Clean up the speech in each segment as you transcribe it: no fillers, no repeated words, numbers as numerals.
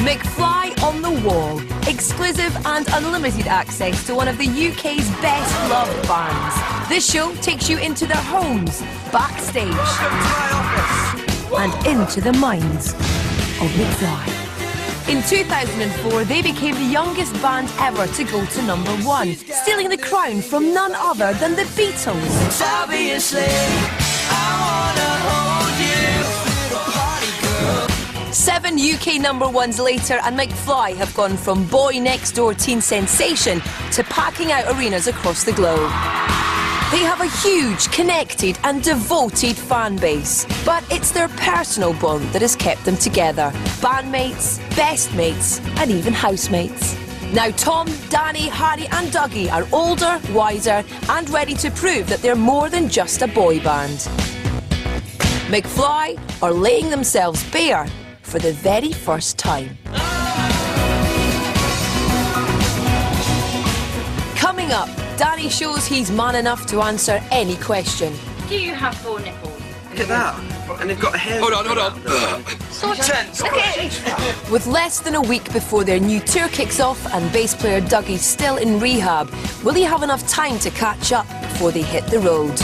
McFly on the Wall. Exclusive and unlimited access to one of the UK's best loved bands. This show takes you into their homes, backstage, and into the minds of McFly. In 2004, they became the youngest band ever to go to #1, stealing the crown from none other than the Beatles. Obviously, I wanna hold you, party girl. 7 UK #1s later, and McFly have gone from boy next door teen sensation to packing out arenas across the globe. They have a huge, connected and devoted fan base, but it's their personal bond that has kept them together. Bandmates, best mates and even housemates. Now Tom, Danny, Harry and Dougie are older, wiser and ready to prove that they're more than just a boy band. McFly are laying themselves bare for the very first time. Coming up, Danny shows he's man enough to answer any question. Do you have 4 nipples? Look at that. And they've got a hair. Hold on. Sort of. Tense. Okay. With less than a week before their new tour kicks off and bass player Dougie's still in rehab, will he have enough time to catch up before they hit the road?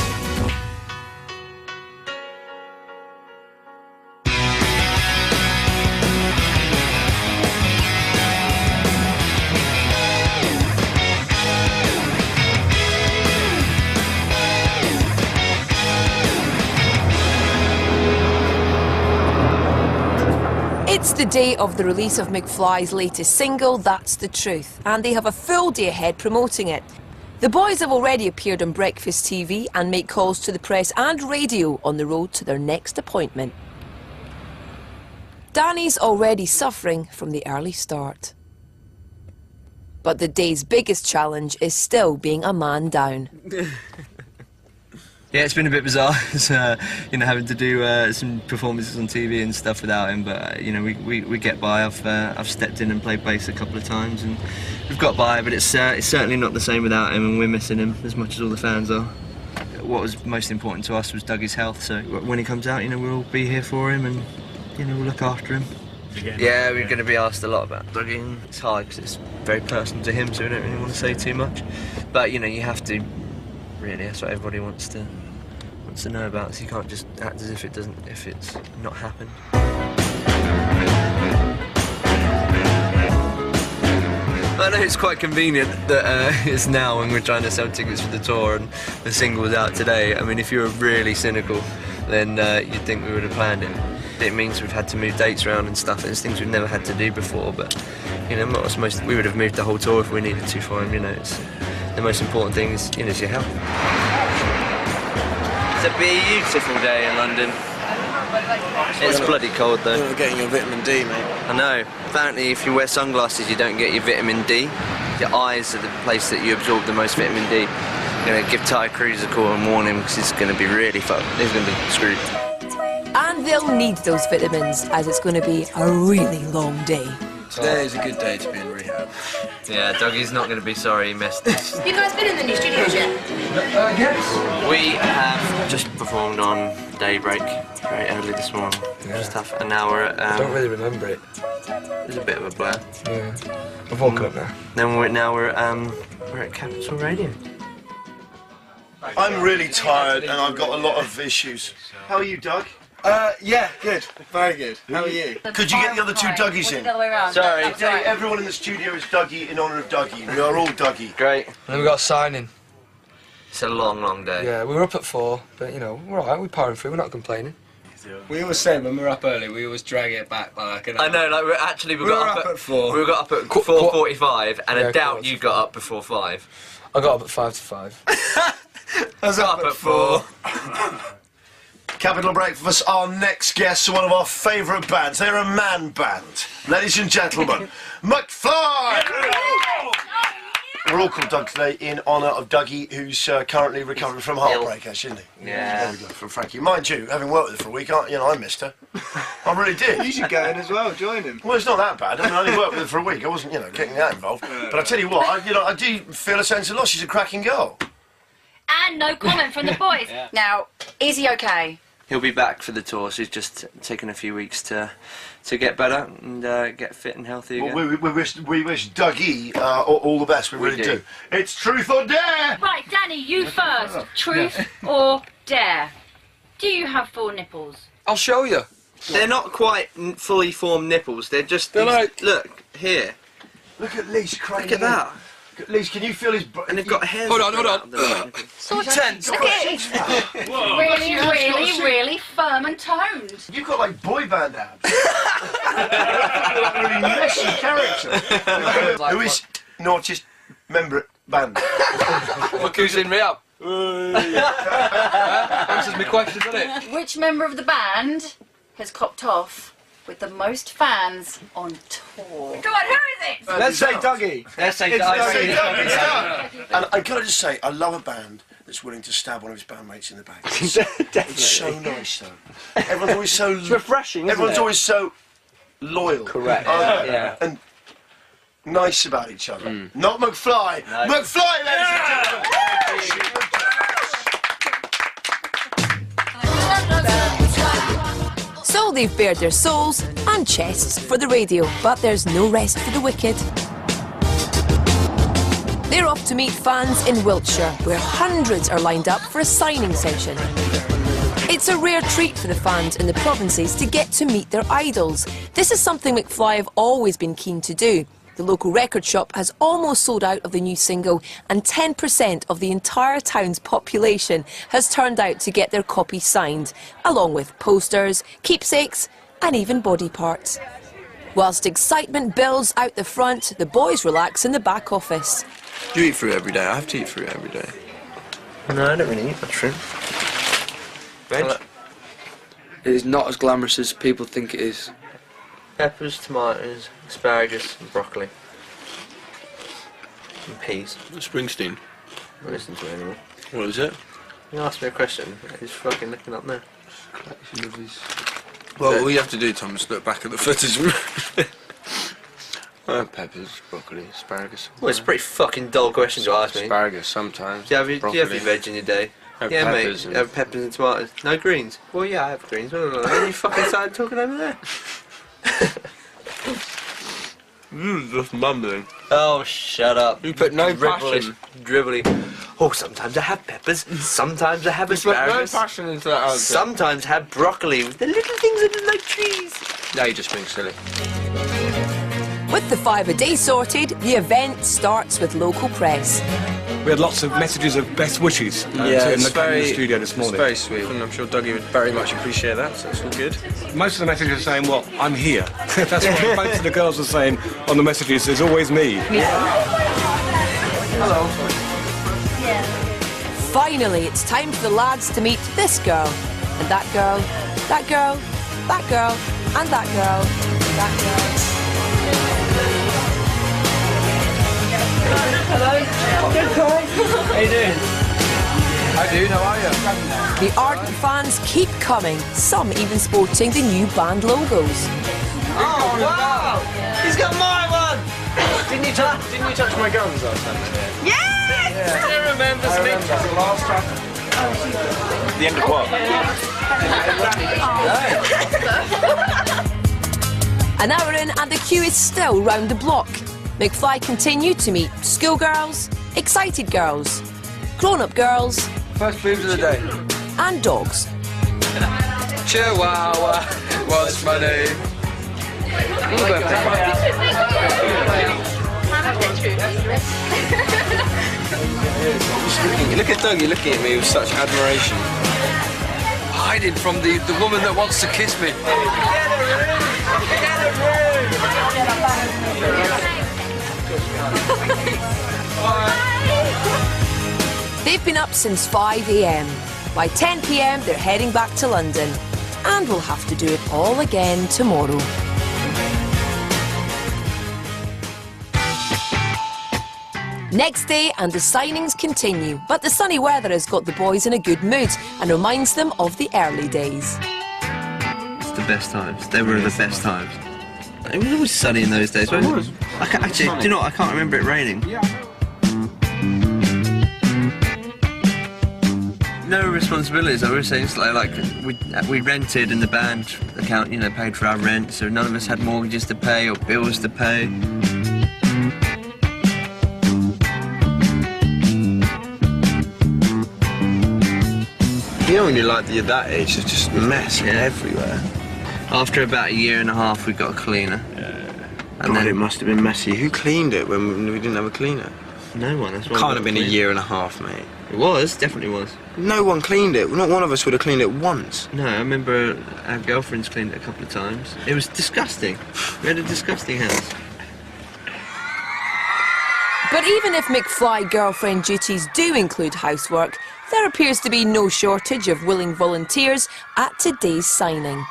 It's the day of the release of McFly's latest single, That's the Truth, and they have a full day ahead promoting it. The boys have already appeared on Breakfast TV and make calls to the press and radio on the road to their next appointment. Danny's already suffering from the early start. But the day's biggest challenge is still being a man down. Yeah, it's been a bit bizarre, having to do some performances on TV and stuff without him. But we get by. I've stepped in and played bass a couple of times, and we've got by. But it's certainly not the same without him, and we're missing him as much as all the fans are. What was most important to us was Dougie's health. So when he comes out, we'll all be here for him, and we'll look after him. Yeah, we're going to be asked a lot about Dougie, and it's hard because it's very personal to him, so we don't really want to say too much. But you have to. Really, that's what everybody wants to know about. So you can't just act as if it's not happened. I know it's quite convenient that it's now when we're trying to sell tickets for the tour and the single's out today. I mean, if you were really cynical, then you'd think we would have planned it. It means we've had to move dates around and stuff. There's things we've never had to do before, but we would have moved the whole tour if we needed to for him. It's the most important thing is your health. It's a beautiful day in London. It's bloody cold though. You're not getting your vitamin D, mate. I know. Apparently if you wear sunglasses you don't get your vitamin D. Your eyes are the place that you absorb the most vitamin D. I'm going to give Ty Cruz a call and warn him because it's going to be really fucked. He's going to be screwed. And they'll need those vitamins as it's going to be a really long day. Today is a good day to be in rehab. Yeah, Dougie's not going to be sorry he missed this. You guys been in the new studios yet? Yes. We have just performed on Daybreak very early this morning. Yeah. Stuff, and now we're at. I don't really remember it. There's a bit of a blur. Yeah. I've woken up now. Then we're at Capital Radio. I'm really tired and I've got a lot of issues. How are you, Doug? Yeah, good. Very good. How are you? Could you get the other 2 Dougies in? The other way around. Sorry. Today, everyone in the studio is Dougie in honour of Dougie. We are all Dougie. Great. And then we got a signing. It's a long day. Yeah, we were up at 4, but we're alright, we're powering through, we're not complaining. We always say when we're up early, we always drag it back by like an hour. I know, like we got up at 4. We got up at 4:45, and Yeah, I doubt you got up before 5. I got up at 5 to 5. I was up at 4. Capital Breakfast, our next guests are one of our favourite bands. They're a man band. Ladies and gentlemen, McFly! We're all called Doug today in honour of Dougie, who's currently recovering from heartbreak, actually, isn't he? Yeah. There we go, from Frankie. Mind you, having worked with her for a week, I missed her. I really did. You should go in as well, join him. Well, it's not that bad. I mean, I only worked with her for a week. I wasn't, getting that involved. But I tell you what, I do feel a sense of loss. She's a cracking girl. And no comment from the boys. Now, is he okay? He'll be back for the tour, so he's just taken a few weeks to get better and get fit and healthy again. Well, we wish Dougie all the best. We really do. It's truth or dare. Right, Danny, you first. Truth or dare? Do you have 4 nipples? I'll show you. They're not quite fully formed nipples. They're just. They're like. Look here. Look at Lee's crying. Look at that. Lee's, can you feel his? And they've got hairs. Hold on. So tense. Really, really, really firm and toned. You've got like boy band abs. You're a really messy character. Who is naughtiest member at band? Look who's in me up. Answers my question, doesn't it? Which member of the band has copped off with the most fans on tour? Come on, who is it? Let's say Dougie. Let's say Dougie. And I gotta just say, I love a band that's willing to stab one of his bandmates in the back. It's so nice, though. Everyone's always so. It's refreshing. Everyone's always so loyal. Correct. Yeah. And nice about each other. Not McFly. No. McFly, ladies and gentlemen. So they've bared their souls and chests for the radio, but there's no rest for the wicked. They're off to meet fans in Wiltshire, where hundreds are lined up for a signing session. It's a rare treat for the fans in the provinces to get to meet their idols. This is something McFly have always been keen to do. The local record shop has almost sold out of the new single, and 10% of the entire town's population has turned out to get their copy signed, along with posters, keepsakes and even body parts. Whilst excitement builds out the front, the boys relax in the back office. Do you eat fruit every day? I have to eat fruit every day. No, I don't really eat much fruit. Veg? It is not as glamorous as people think it is. Peppers, tomatoes, asparagus and broccoli. And peas. Springsteen. I don't listen to it anymore. What is it? You asked me a question, he's fucking looking up there. Well, all you have to do, Tom, is look back at the footage. Peppers, broccoli, asparagus. Well, it's a pretty fucking dull question to ask me. Asparagus sometimes. Do you have your veg in your day? Yeah, peppers mate. Have peppers and tomatoes. No greens. Well, yeah, I have greens. Well, then you fucking started talking over there. Just mumbling. Oh, shut up. You put no passion. Dribbly. Oh, sometimes I have peppers. Sometimes I have You put no asparagus. passion into that answer. Sometimes I have broccoli with the little things that are like trees. No, you're just being silly. With the 5 a day sorted, the event starts with local press. We had lots of messages of best wishes in the studio this morning. It's very sweet, and I'm sure Dougie would very much appreciate that, so it's all good. Most of the messages are saying, well, I'm here. That's what most of the girls are saying on the messages. There's always me. Hello. Finally, it's time for the lads to meet this girl, and that girl, that girl, that girl, and that girl, that girl. Hello. Good, guys. How you doing? How do you? How are you? The ardent fans keep coming, some even sporting the new band logos. Oh, wow! He's got my one! Didn't you touch my guns last time? Yes! Still remembers me. The last time. The end of what? An hour in and the queue is still round the block. McFly continued to meet schoolgirls, excited girls, grown-up girls, First boobs of the day. and dogs. Chihuahua. What's my name? Look at Dougie looking at me with such admiration. Hiding from the woman that wants to kiss me. They've been up since 5 a.m. By 10 p.m. they're heading back to London, and will have to do it all again tomorrow. Next day and the signings continue, but the sunny weather has got the boys in a good mood and reminds them of the early days. It's the best times. They were the best times. It was always sunny in those days. It was. Actually, do you know what? I can't remember it raining. no responsibilities. I was saying it's like we rented and the band account, you know, paid for our rent, so none of us had mortgages to pay or bills to pay. You know when you're like you're that age, there's just mess everywhere. After about a year and a half, we got a cleaner. And then it must have been messy. Who cleaned it when we didn't have a cleaner? No one. That's why Can't have been a year and a half, mate. It was, definitely was. No one cleaned it. Not one of us would have cleaned it once. No, I remember our girlfriends cleaned it a couple of times. It was disgusting. We had a disgusting house. But even if McFly girlfriend duties do include housework, there appears to be no shortage of willing volunteers at today's signing.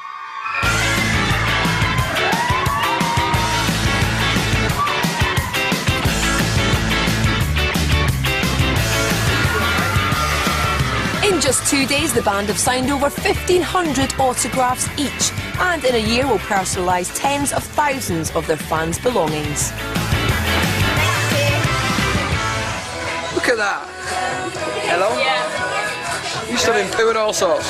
In just 2 days, the band have signed over 1,500 autographs each, and in a year will personalise tens of thousands of their fans' belongings. Look at that. Hello? Yeah. You stood in poo and all sorts.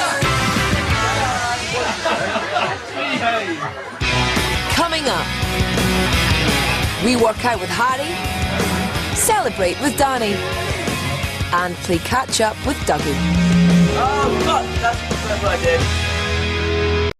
Coming up, we work out with Harry, celebrate with Danny, and play catch-up with Dougie. Oh, God, that's what I did.